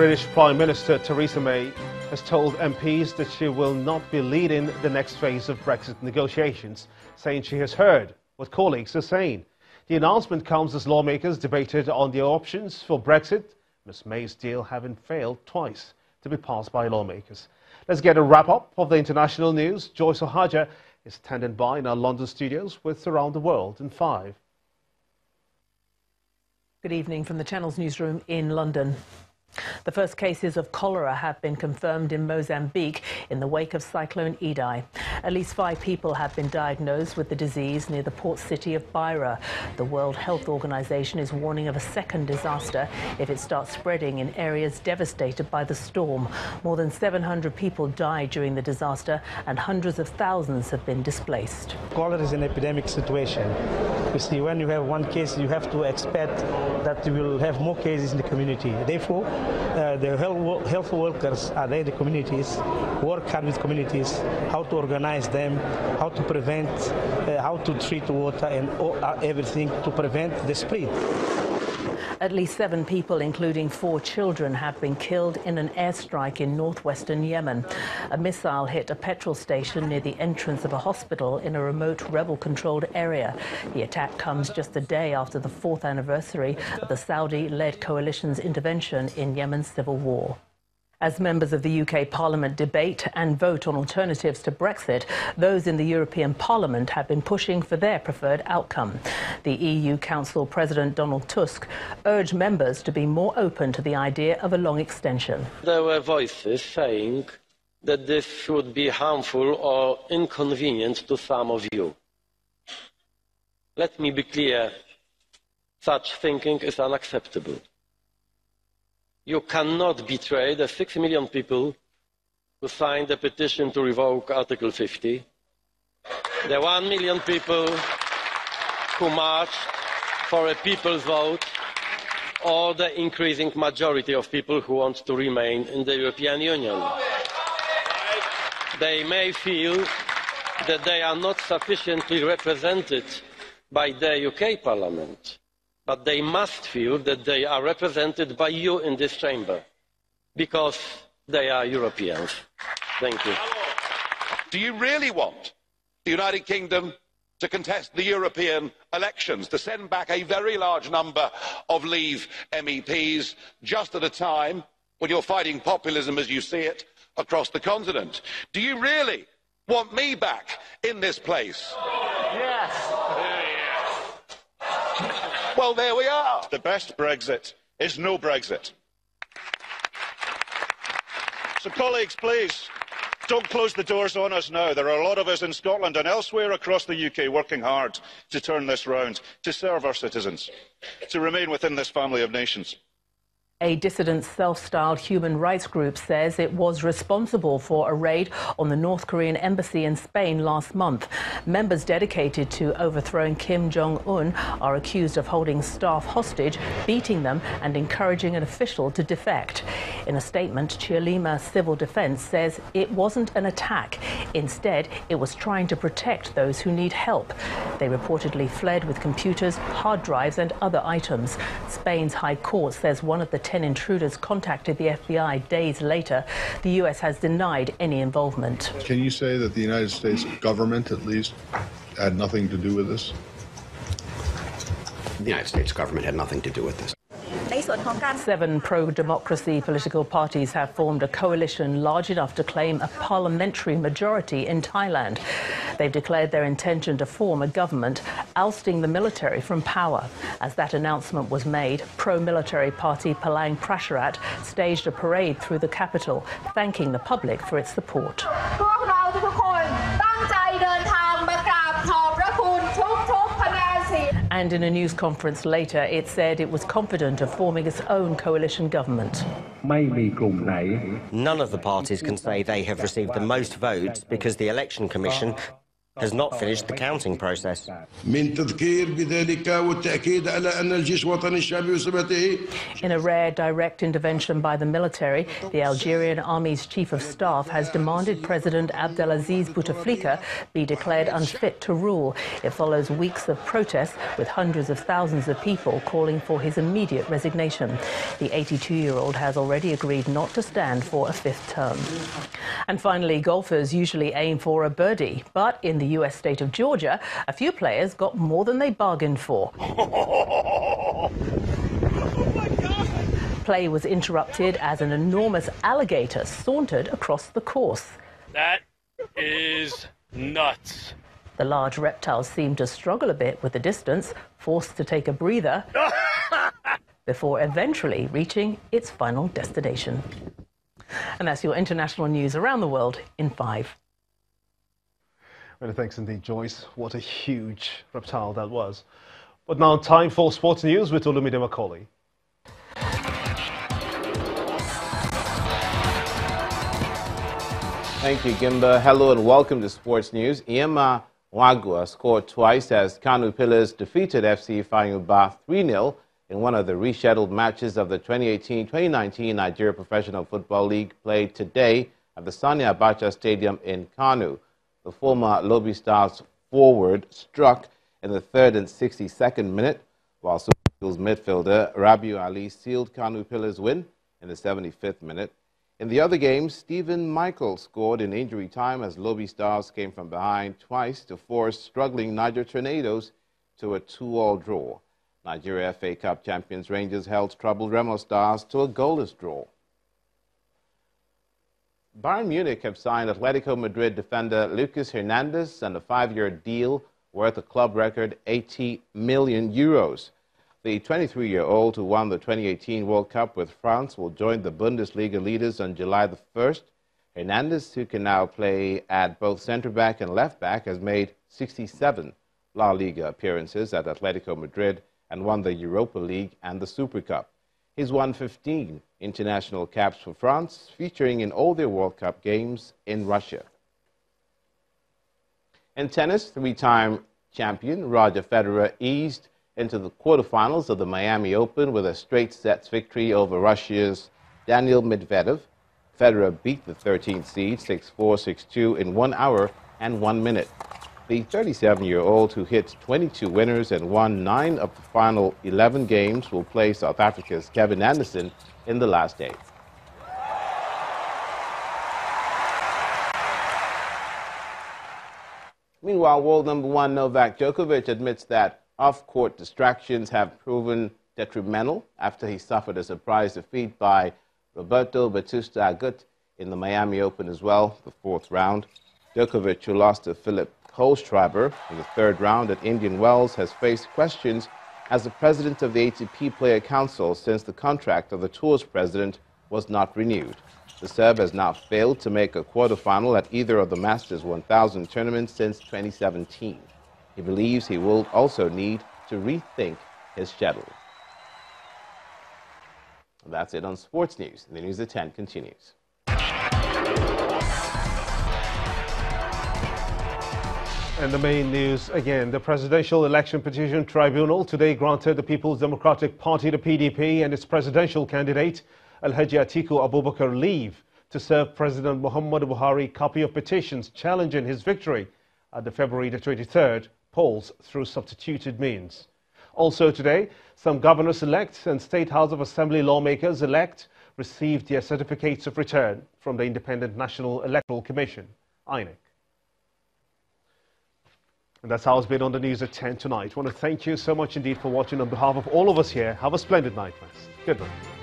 British Prime Minister Theresa May has told MPs that she will not be leading the next phase of Brexit negotiations, saying she has heard what colleagues are saying. The announcement comes as lawmakers debated on the options for Brexit, Ms May's deal having failed twice to be passed by lawmakers. Let's get a wrap-up of the international news. Joyce Ohaja is standing by in our London studios with Around the World in 5. Good evening from the Channel's newsroom in London. The first cases of cholera have been confirmed in Mozambique in the wake of Cyclone Idai. At least 5 people have been diagnosed with the disease near the port city of Beira. The World Health Organization is warning of a second disaster if it starts spreading in areas devastated by the storm. More than 700 people died during the disaster and hundreds of thousands have been displaced. Cholera is an epidemic situation. You see, when you have one case, you have to expect that you will have more cases in the community. Therefore, the health workers are there in the communities, work hard with communities, how to organize them, how to prevent, how to treat water and everything to prevent the spread. At least 7 people, including 4 children, have been killed in an airstrike in northwestern Yemen. A missile hit a petrol station near the entrance of a hospital in a remote rebel-controlled area. The attack comes just a day after the 4th anniversary of the Saudi-led coalition's intervention in Yemen's civil war. As members of the UK Parliament debate and vote on alternatives to Brexit, those in the European Parliament have been pushing for their preferred outcome. The EU Council President Donald Tusk urged members to be more open to the idea of a long extension. There were voices saying that this should be harmful or inconvenient to some of you. Let me be clear, such thinking is unacceptable. You cannot betray the 6 million people who signed a petition to revoke Article 50, the 1 million people who marched for a people's vote, or the increasing majority of people who want to remain in the European Union. They may feel that they are not sufficiently represented by the UK Parliament, but they must feel that they are represented by you in this chamber, because they are Europeans. Thank you. Do you really want the United Kingdom to contest the European elections, to send back a very large number of Leave MEPs just at a time when you're fighting populism as you see it across the continent? Do you really want me back in this place? Yes. Well, there we are. The best Brexit is no Brexit. So, colleagues, please, don't close the doors on us now. There are a lot of us in Scotland and elsewhere across the UK working hard to turn this round, to serve our citizens, to remain within this family of nations. A dissident self-styled human rights group says it was responsible for a raid on the North Korean embassy in Spain last month. Members dedicated to overthrowing Kim Jong-un are accused of holding staff hostage, beating them and encouraging an official to defect. In a statement, Chialima Civil Defense says it wasn't an attack. Instead, it was trying to protect those who need help. They reportedly fled with computers, hard drives and other items. Spain's High Court says one of the 10 intruders contacted the FBI days later. The US has denied any involvement. Can you say that the United States government, at least, had nothing to do with this? The United States government had nothing to do with this. 7 pro-democracy political parties have formed a coalition large enough to claim a parliamentary majority in Thailand. They've declared their intention to form a government, ousting the military from power. As that announcement was made, pro-military party Palang Pracharat staged a parade through the capital, thanking the public for its support. And in a news conference later, it said it was confident of forming its own coalition government. None of the parties can say they have received the most votes because the Election Commission has not finished the counting process. من تذكير بذلك والتأكيد على أن الجيش الوطني الشعبي وثباته. In a rare direct intervention by the military, the Algerian army's chief of staff has demanded President Abdelaziz Bouteflika be declared unfit to rule. It follows weeks of protests with hundreds of thousands of people calling for his immediate resignation. The 82-year-old has already agreed not to stand for a fifth term. And finally, golfers usually aim for a birdie, but in the U.S. state of Georgia, a few players got more than they bargained for. Play was interrupted as an enormous alligator sauntered across the course. That is nuts. The large reptile seemed to struggle a bit with the distance, forced to take a breather before eventually reaching its final destination. And that's your international news around the world in 5. Many thanks indeed, Joyce. What a huge reptile that was. But now time for sports news with Olumide Macaulay. Thank you, Gimba. Hello and welcome to Sports News. Iema Wagua scored twice as Kanu Pillars defeated FC Fayumba 3-0 in one of the rescheduled matches of the 2018-2019 Nigeria Professional Football League played today at the Sani Abacha Stadium in Kanu. The former Lobby Stars forward struck in the 3rd and 62nd minute, while Super Eagles midfielder Rabiu Ali sealed Kanu Pillars' win in the 75th minute. In the other games, Stephen Michael scored in injury time as Lobby Stars came from behind twice to force struggling Niger Tornadoes to a 2-2 draw. Nigeria FA Cup champions Rangers held troubled Remo Stars to a goalless draw. Bayern Munich have signed Atletico Madrid defender Lucas Hernandez on a 5-year deal worth a club record €80 million. The 23-year-old who won the 2018 World Cup with France will join the Bundesliga leaders on July the 1st. Hernandez, who can now play at both centre-back and left-back, has made 67 La Liga appearances at Atletico Madrid and won the Europa League and the Super Cup. He's won 15 international caps for France, featuring in all their World Cup games in Russia. In tennis, 3-time champion Roger Federer eased into the quarterfinals of the Miami Open with a straight sets victory over Russia's Daniil Medvedev. Federer beat the 13th seed 6-4, 6-2 in 1 hour and 1 minute. The 37-year-old, who hit 22 winners and won 9 of the final 11 games, will play South Africa's Kevin Anderson in the last day. Meanwhile, world number 1 Novak Djokovic admits that off-court distractions have proven detrimental after he suffered a surprise defeat by Roberto Bautista Agut in the Miami Open as well, the 4th round. Djokovic, who lost to Philip Kohlschreiber in the 3rd round at Indian Wells, has faced questions as the president of the ATP Player Council since the contract of the tour's president was not renewed. The Serb has now failed to make a quarterfinal at either of the Masters 1000 tournaments since 2017. He believes he will also need to rethink his schedule. That's it on Sports News. The News at 10 continues. And the main news again, the Presidential Election Petition Tribunal today granted the People's Democratic Party, the PDP, and its presidential candidate, Alhaji Atiku Abubakar, leave to serve President Muhammadu Buhari a copy of petitions challenging his victory at the February the 23rd polls through substituted means. Also today, some governors-elect and State House of Assembly lawmakers-elect received their certificates of return from the Independent National Electoral Commission, INEC. And that's how it's been on the News at 10 tonight. I want to thank you so much indeed for watching. On behalf of all of us here, have a splendid night, friends. Good night.